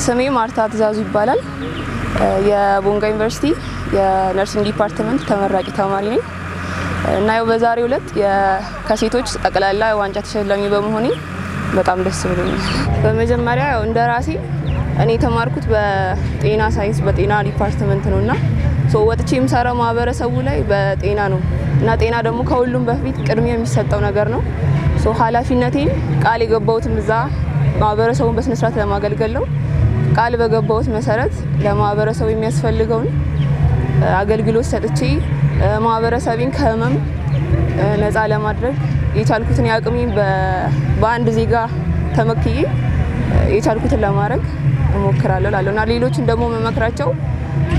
ስሜ ማርታ ትዛዙ ይባላል። የቦንጋ ዩኒቨርሲቲ የነርሲንግ ዲፓርትመንት ተመራቂ ተማሪ ነኝ እና ያው በዛሬው ዕለት ከሴቶች ጠቅላላ ዋንጫ ተሸላሚ በመሆኔ በጣም ደስ ብሎኛል። በመጀመሪያ ያው እንደራሴ እኔ ተማርኩት በጤና ሳይንስ በጤና ዲፓርትመንት ነውና ወጥቼ የምሰራው ማህበረሰቡ ላይ በጤና ነው እና ጤና ደግሞ ከሁሉም በፊት ቅድሚያ የሚሰጠው ነገር ነው። ኃላፊነቴን ቃል የገባሁትም እዛ ማህበረሰቡን በስነ ስርዓት ለማገልገል ነው። ቃል በገባሁት መሰረት ለማህበረሰቡ የሚያስፈልገውን አገልግሎት ሰጥቼ ማህበረሰቤን ከህመም ነፃ ለማድረግ የቻልኩትን ያቅሜን በአንድ ዜጋ ተመክዬ የቻልኩትን ለማድረግ እሞክራለሁ ላለውና ሌሎችን ደግሞ መመክራቸው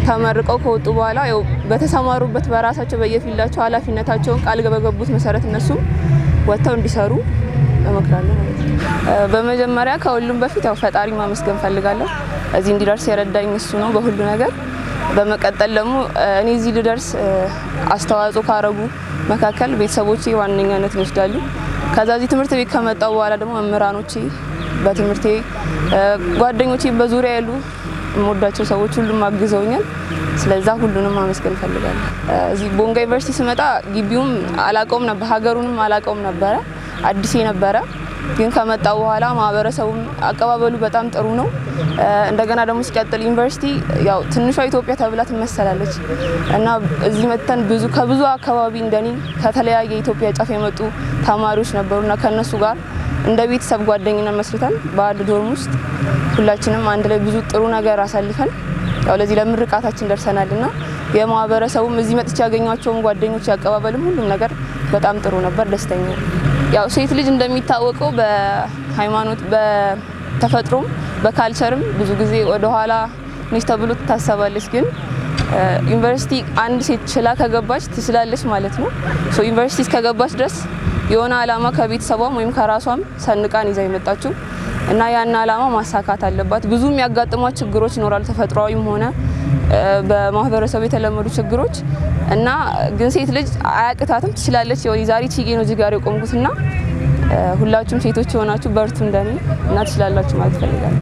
ተመርቀው ከወጡ በኋላ ያው በተሰማሩበት በራሳቸው በየፊልዳቸው ኃላፊነታቸውን ቃል በገቡት መሰረት እነሱ ወጥተው እንዲሰሩ እመክራለሁ ማለት ነው። በመጀመሪያ ከሁሉም በፊት ያው ፈጣሪ ማመስገን ፈልጋለሁ። እዚህ እንዲደርስ የረዳኝ እሱ ነው በሁሉ ነገር። በመቀጠል ደግሞ እኔ እዚህ ልደርስ አስተዋጽኦ ካረጉ መካከል ቤተሰቦቼ ዋነኛነት ይወስዳሉ። ከዛ እዚህ ትምህርት ቤት ከመጣው በኋላ ደግሞ መምህራኖቼ በትምህርቴ ጓደኞቼ በዙሪያ ያሉ የምወዳቸው ሰዎች ሁሉም አግዘውኛል። ስለዛ ሁሉንም ማመስገን ፈልጋለሁ። እዚህ ቦንጋ ዩኒቨርሲቲ ስመጣ ግቢውም አላቀውም ነበር፣ ሀገሩንም አላቀውም ነበረ፣ አዲስ ነበረ። ግን ከመጣው በኋላ ማህበረሰቡም አቀባበሉ በጣም ጥሩ ነው። እንደገና ደግሞ ሲቀጥል ዩኒቨርሲቲ ያው ትንሿ ኢትዮጵያ ተብላ ትመሰላለች እና እዚህ መተን ከብዙ አካባቢ እንደኔ ከተለያየ ኢትዮጵያ ጫፍ የመጡ ተማሪዎች ነበሩና ከነሱ ጋር እንደ ቤተሰብ ጓደኝነት መስርተን በአንድ ዶርም ውስጥ ሁላችንም አንድ ላይ ብዙ ጥሩ ነገር አሳልፈን ያው ለዚህ ለምርቃታችን ደርሰናልና የማህበረሰቡም እዚህ መጥቼ ያገኟቸውም ጓደኞች ያቀባበልም ሁሉም ነገር በጣም ጥሩ ነበር፣ ደስተኛ። ያው ሴት ልጅ እንደሚታወቀው በሃይማኖት በተፈጥሮም በካልቸርም ብዙ ጊዜ ወደ ኋላ ነች ተብሎ ትታሰባለች። ግን ዩኒቨርሲቲ አንድ ሴት ችላ ከገባች ትችላለች ማለት ነው። ዩኒቨርሲቲ እስከገባች ድረስ የሆነ አላማ ከቤተሰቧም ወይም ከራሷም ሰንቃን ይዛ የመጣችው እና ያን አላማ ማሳካት አለባት። ብዙ የሚያጋጥሟት ችግሮች ይኖራሉ፣ ተፈጥሯዊም ሆነ በማህበረሰቡ የተለመዱ ችግሮች እና ግን ሴት ልጅ አያቅታትም፣ ትችላለች። ዛሬ ቺጌ ነው እዚህ ጋር የቆምኩትና ሁላችሁም ሴቶች የሆናችሁ በርቱ እንደኔ እና ትችላላችሁ ማለት ፈልጋለሁ።